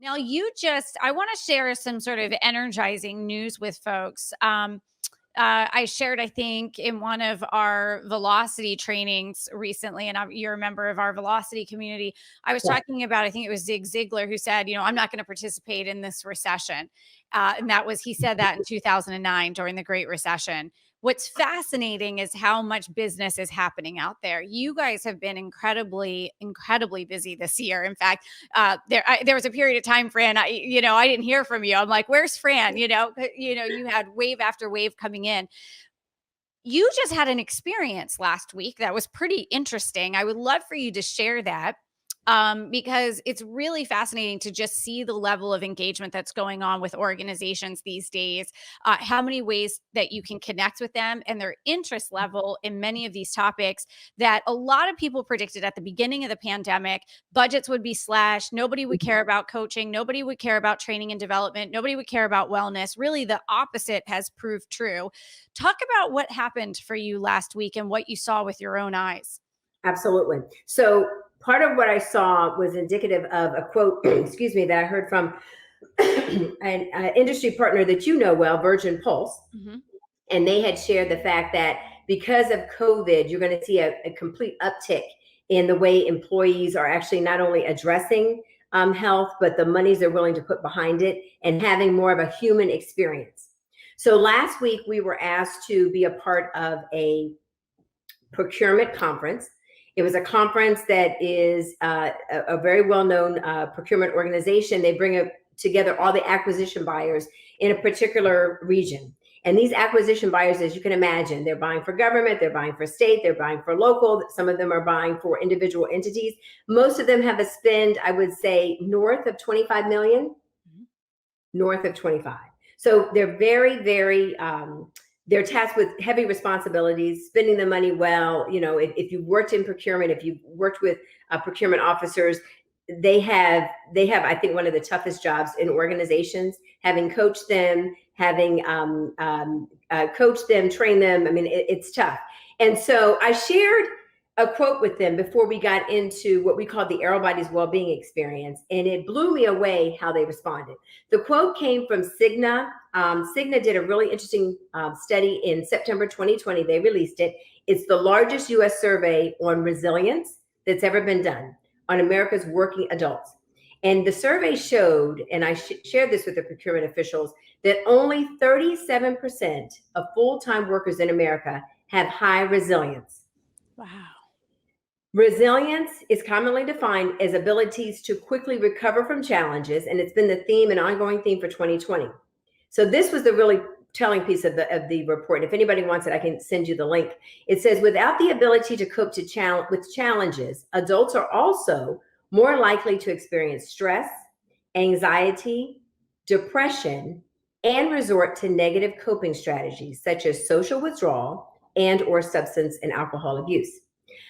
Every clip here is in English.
Now, I want to share some sort of energizing news with folks. I shared, I think, in one of our velocity trainings recently, and you're a member of our velocity community. I was Yeah. talking about, I think it was Zig Ziglar who said, I'm not going to participate in this recession. And he said that in 2009 during the Great Recession. What's fascinating is how much business is happening out there. You guys have been incredibly, incredibly busy this year. In fact, there was a period of time, Fran, I didn't hear from you. I'm like, where's Fran? You had wave after wave coming in. You just had an experience last week that was pretty interesting. I would love for you to share that, because it's really fascinating to just see the level of engagement that's going on with organizations these days, how many ways that you can connect with them and their interest level in many of these topics that a lot of people predicted at the beginning of the pandemic. Budgets would be slashed. Nobody would care about coaching. Nobody would care about training and development. Nobody would care about wellness. Really, the opposite has proved true. Talk about what happened for you last week and what you saw with your own eyes. Absolutely. So part of what I saw was indicative of a quote, excuse me, that I heard from an industry partner that you know well, Virgin Pulse. Mm-hmm. And they had shared the fact that because of COVID, you're going to see a complete uptick in the way employees are actually not only addressing health, but the monies they're willing to put behind it and having more of a human experience. So last week, we were asked to be a part of a procurement conference. It was a conference that is a very well-known procurement organization. They bring together all the acquisition buyers in a particular region. And these acquisition buyers, as you can imagine, they're buying for government, they're buying for state, they're buying for local. Some of them are buying for individual entities. Most of them have a spend, I would say, north of 25 million, north of 25. So they're very, very, they're tasked with heavy responsibilities, spending the money well. If you worked in procurement, if you worked with procurement officers, they have, I think, one of the toughest jobs in organizations, having coached them, having coached them, trained them. I mean, it's tough. And so I shared a quote with them before we got into what we called the Everybody's Wellbeing experience. And it blew me away how they responded. The quote came from Cigna. Cigna did a really interesting study in September 2020. They released it. It's the largest US survey on resilience that's ever been done on America's working adults. And the survey showed, and I shared this with the procurement officials, that only 37% of full-time workers in America have high resilience. Wow. Resilience is commonly defined as abilities to quickly recover from challenges, and it's been the theme, an ongoing theme for 2020. So this was the really telling piece of the report. If anybody wants it, I can send you the link. It says, without the ability to cope with challenges, adults are also more likely to experience stress, anxiety, depression, and resort to negative coping strategies such as social withdrawal and or substance and alcohol abuse.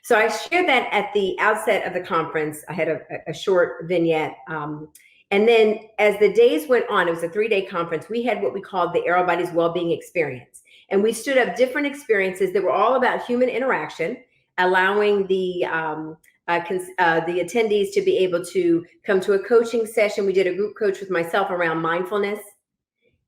So I shared that at the outset of the conference. I had a short vignette. And then as the days went on, it was a 3-day conference, we had what we called the Everybody's Wellbeing experience. And we stood up different experiences that were all about human interaction, allowing the attendees to be able to come to a coaching session. We did a group coach with myself around mindfulness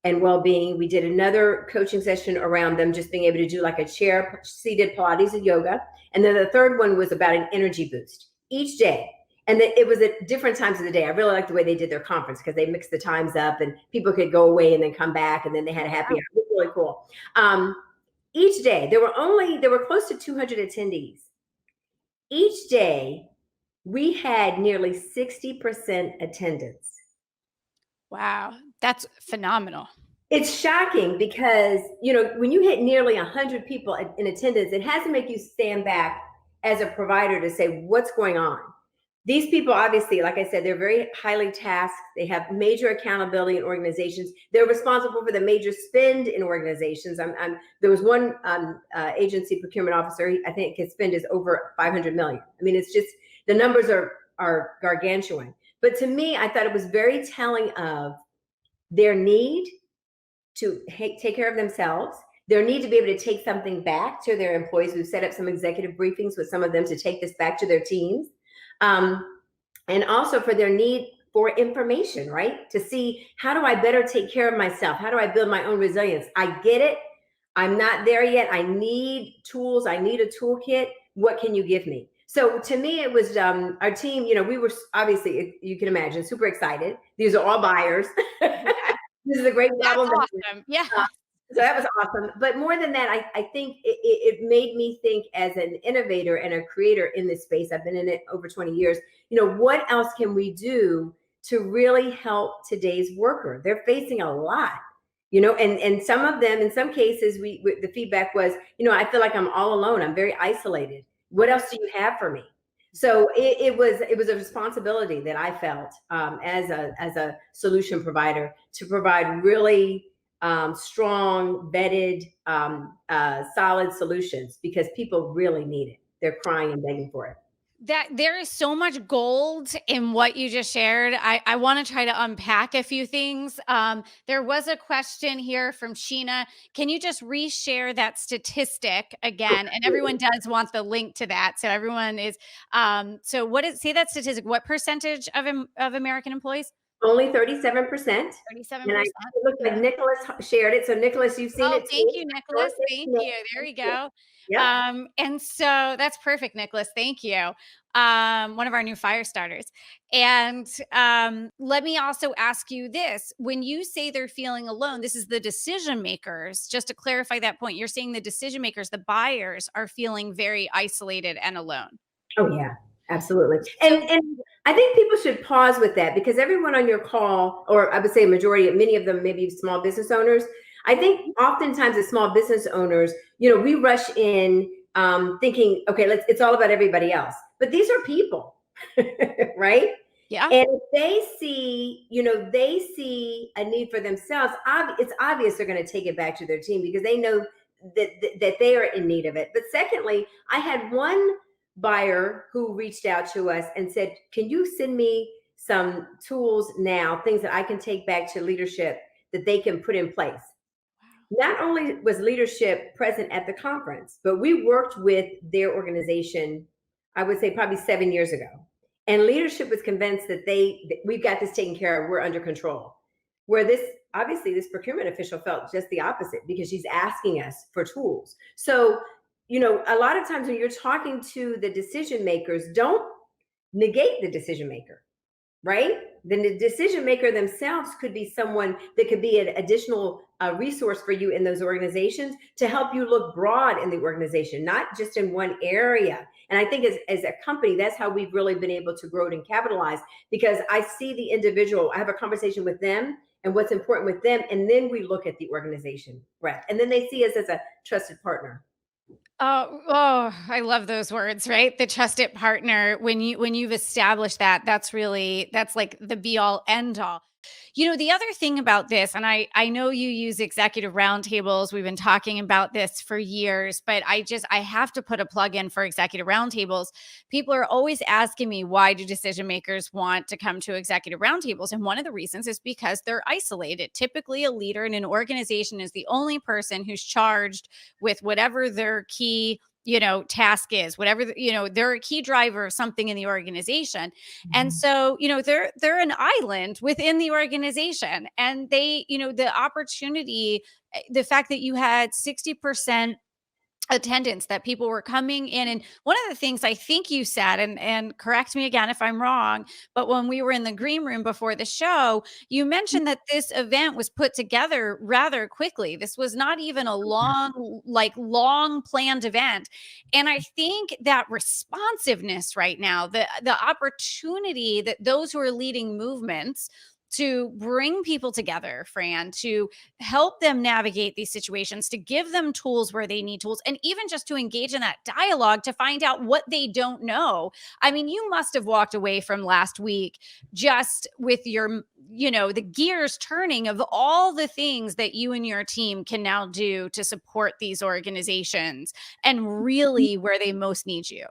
and well-being. We did another coaching session around them just being able to do like a chair seated Pilates and yoga. And then the third one was about an energy boost each day. And it was at different times of the day. I really liked the way they did their conference because they mixed the times up and people could go away and then come back and then they had a happy hour. It was really cool. Each day, there were close to 200 attendees. Each day, we had nearly 60% attendance. Wow, that's phenomenal. It's shocking because, when you hit nearly 100 people in attendance, it has to make you stand back as a provider to say, what's going on? These people, obviously, like I said, they're very highly tasked. They have major accountability in organizations. They're responsible for the major spend in organizations. There was one agency procurement officer, I think his spend is over 500 million. I mean, it's just, the numbers are gargantuan. But to me, I thought it was very telling of their need to take care of themselves, their need to be able to take something back to their employees. We've set up some executive briefings with some of them to take this back to their teams. And also for their need for information, right? To see, how do I better take care of myself? How do I build my own resilience? I get it. I'm not there yet. I need tools. I need a toolkit. What can you give me? So to me, it was our team. We were obviously, you can imagine, super excited. These are all buyers. Yeah. This is a great That's problem. awesome. Yeah. So that was awesome. But more than that, I think it made me think, as an innovator and a creator in this space. I've been in it over 20 years. What else can we do to really help today's worker? They're facing a lot, and some of them, in some cases, the feedback was, I feel like I'm all alone. I'm very isolated. What else do you have for me? So it was a responsibility that I felt, as a solution provider, to provide really strong, vetted, solid solutions, because people really need it. They're crying and begging for it. That there is so much gold in what you just shared. I want to try to unpack a few things. There was a question here from Sheena. Can you just reshare that statistic again? And everyone does want the link to that. So everyone is, so say that statistic, what percentage of American employees? Only 37%. And I 37%. it looked like Nicholas shared it. So Nicholas, you've seen Oh, it thank too. you, Nicholas. Thank you. There we go. Yep. And so that's perfect, Nicholas. Thank you. One of our new fire starters. And let me also ask you this. When you say they're feeling alone, this is the decision makers. Just to clarify that point, you're saying the decision makers, the buyers, are feeling very isolated and alone. Oh yeah, absolutely. So, And I think people should pause with that, because everyone on your call, or I would say majority, many of them maybe small business owners. I think oftentimes as small business owners, we rush in, thinking, okay, it's all about everybody else. But these are people, right? yeah. And if they see a need for themselves, it's obvious they're going to take it back to their team, because they know that they are in need of it. But secondly, I had one buyer who reached out to us and said, can you send me some tools now, things that I can take back to leadership that they can put in place? Not only was leadership present at the conference, but we worked with their organization, I would say probably 7 years ago. And leadership was convinced that we've got this taken care of, we're under control. Where this procurement official felt just the opposite, because she's asking us for tools. So, a lot of times when you're talking to the decision makers, don't negate the decision maker, right? Then the decision maker themselves could be someone that could be an additional resource for you in those organizations, to help you look broad in the organization, not just in one area. And I think as a company, that's how we've really been able to grow it and capitalize, because I see the individual, I have a conversation with them and what's important with them, and then we look at the organization breadth, and then they see us as a trusted partner. Oh, I love those words, right? The trusted partner. When you've established that, that's like the be all end all. The other thing about this, and I know you use executive roundtables. We've been talking about this for years, but I have to put a plug in for executive roundtables. People are always asking me, why do decision makers want to come to executive roundtables? And one of the reasons is because they're isolated. Typically, a leader in an organization is the only person who's charged with whatever their key task is, whatever, they're a key driver of something in the organization. And so, they're an island within the organization, and they, the opportunity, the fact that you had 60% attendance, that people were coming in. And one of the things I think you said, and correct me again if I'm wrong, but when we were in the green room before the show, you mentioned that this event was put together rather quickly. This was not even a long planned event. And I think that responsiveness right now, the opportunity that those who are leading movements to bring people together, Fran, to help them navigate these situations, to give them tools where they need tools, and even just to engage in that dialogue to find out what they don't know. I mean, you must have walked away from last week just with your, the gears turning of all the things that you and your team can now do to support these organizations and really where they most need you.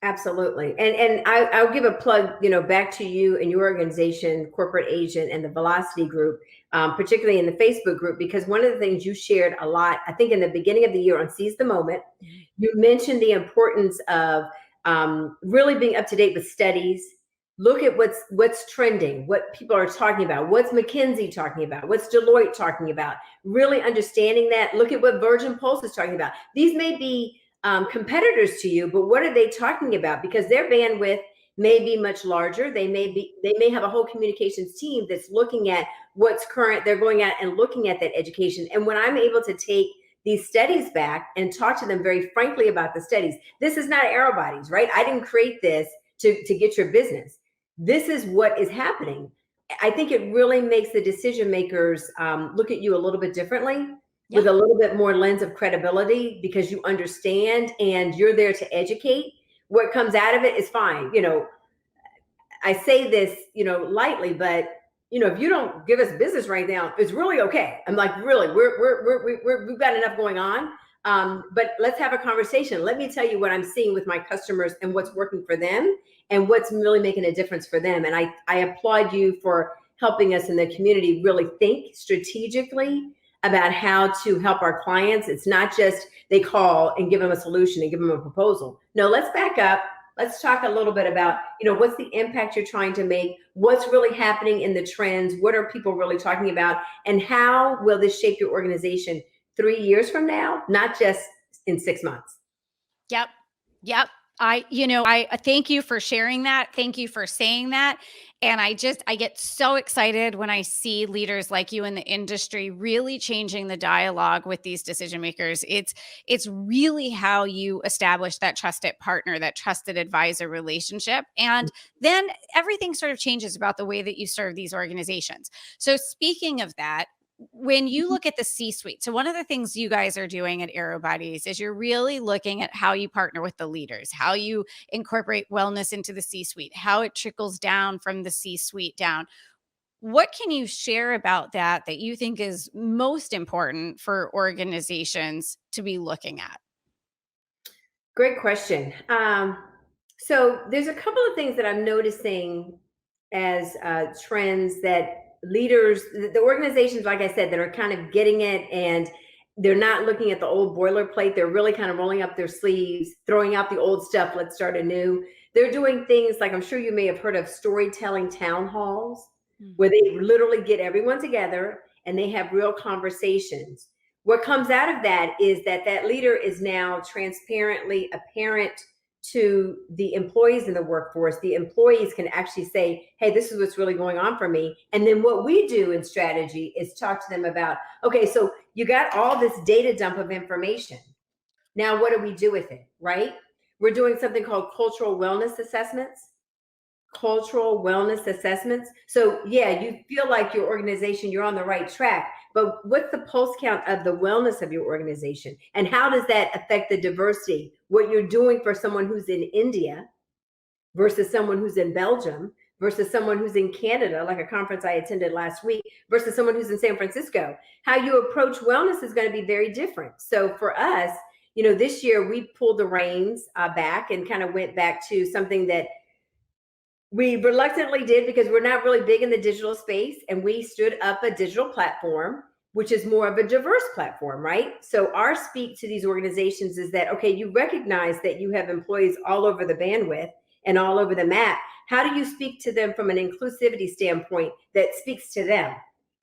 Absolutely. And I'll give a plug, back to you and your organization, Corporate Agent, and the Velocity Group, particularly in the Facebook group, because one of the things you shared a lot, I think in the beginning of the year on Seize the Moment, you mentioned the importance of really being up to date with studies, Look at what's trending, what people are talking about, what's McKinsey talking about, what's Deloitte talking about. Really understanding that. Look at what Virgin Pulse is talking about. These may be competitors to you, but what are they talking about? Because their bandwidth may be much larger. They may have a whole communications team that's looking at what's current. They're going out and looking at that education. And when I'm able to take these studies back and talk to them very frankly about the studies, this is not aero bodies, right? I didn't create this to get your business. This is what is happening. I think it really makes the decision makers look at you a little bit differently, with a little bit more lens of credibility, because you understand and you're there to educate. What comes out of it is fine. I say this, lightly, but if you don't give us business right now, it's really okay. I'm like, really, we've got enough going on. But let's have a conversation. Let me tell you what I'm seeing with my customers and what's working for them and what's really making a difference for them. And I applaud you for helping us in the community really think strategically about how to help our clients. It's not just they call and give them a solution and give them a proposal. No, let's back up. Let's talk a little bit about, what's the impact you're trying to make? What's really happening in the trends? What are people really talking about? And how will this shape your organization 3 years from now, not just in 6 months? Yep. Yep. I thank you for sharing that. Thank you for saying that. And I get so excited when I see leaders like you in the industry really changing the dialogue with these decision makers. It's really how you establish that trusted partner, that trusted advisor relationship. And then everything sort of changes about the way that you serve these organizations. So speaking of that, when you look at the C-suite, so one of the things you guys are doing at Aero Bodies is you're really looking at how you partner with the leaders, how you incorporate wellness into the C-suite, how it trickles down from the C-suite down. What can you share about that you think is most important for organizations to be looking at? Great question. So there's a couple of things that I'm noticing as trends that leaders, the organizations, like I said, that are kind of getting it, and they're not looking at the old boilerplate. They're really kind of rolling up their sleeves, throwing out the old stuff. Let's start anew. They're doing things like, I'm sure you may have heard of, storytelling town halls, where they literally get everyone together and they have real conversations. What comes out of that is that leader is now transparently apparent to the employees in the workforce. The employees can actually say, hey, this is what's really going on for me. And then what we do in strategy is talk to them about, okay, so you got all this data dump of information. Now, what do we do with it, right? We're doing something called cultural wellness assessments. So yeah, you feel like your organization, you're on the right track, but what's the pulse count of the wellness of your organization? And how does that affect the diversity? What you're doing for someone who's in India versus someone who's in Belgium versus someone who's in Canada, like a conference I attended last week, versus someone who's in San Francisco. How you approach wellness is going to be very different. So for us, this year we pulled the reins back and kind of went back to something that we reluctantly did, because we're not really big in the digital space, and we stood up a digital platform, which is more of a diverse platform, right? So our speak to these organizations is that, okay, you recognize that you have employees all over the bandwidth and all over the map. How do you speak to them from an inclusivity standpoint that speaks to them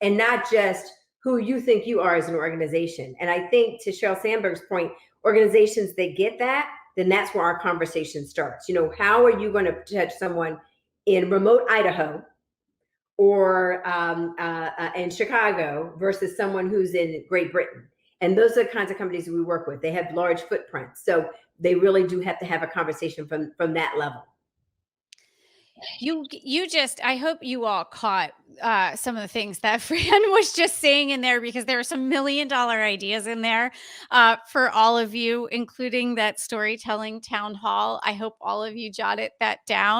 and not just who you think you are as an organization? And I think, to Sheryl Sandberg's point, organizations that get that, then that's where our conversation starts. How are you going to touch someone in remote Idaho or in Chicago versus someone who's in Great Britain? And those are the kinds of companies we work with. They have large footprints. So they really do have to have a conversation from that level. I hope you all caught some of the things that Fran was just saying in there, because there are some $1,000,000 ideas in there for all of you, including that storytelling town hall. I hope all of you jotted that down.